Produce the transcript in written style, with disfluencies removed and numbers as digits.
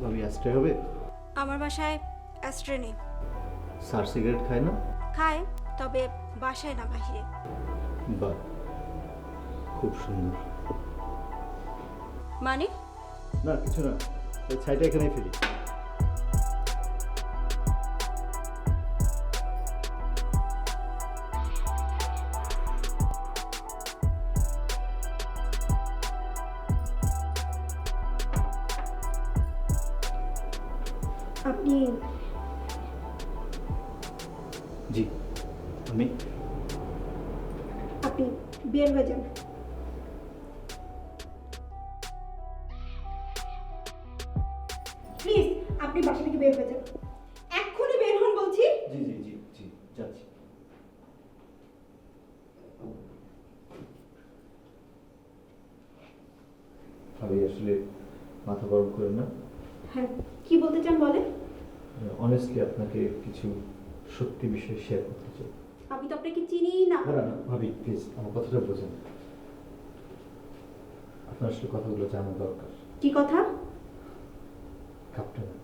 ভাবি অ্যাস্ট্রে হবে? আমার বাসায় অ্যাস্ট্রে নেই। স্যার সিগারেট খায় না? খায়, তবে বাসায় না, বাহিরে। বাহ, খুব সুন্দর। মানে? না কিছু না, এই ছাইটা এখানেই ফেলি। আপনি জি, আমি আপনি বের হয়ে যান। প্লিজ, আপনি বাসা থেকে বের হয়ে যান। এক্ষুনি বের হন বলছি। জি জি জি জি যাচ্ছি। ভাবি আসলে মাথা গরম করেন না। হ্যাঁ, কি বলতে চান বলে? অনেস্টলি আপনাকে কিছু সত্যি বিষয় শেয়ার করতে চাই। আমি তো আপনাকে চিনিই না। না না না, ভাবি প্লিজ আমার কথাটা বোঝেন। আপনার আসলে কথাগুলো জানা দরকার। কি কথা? কাঁপতে না।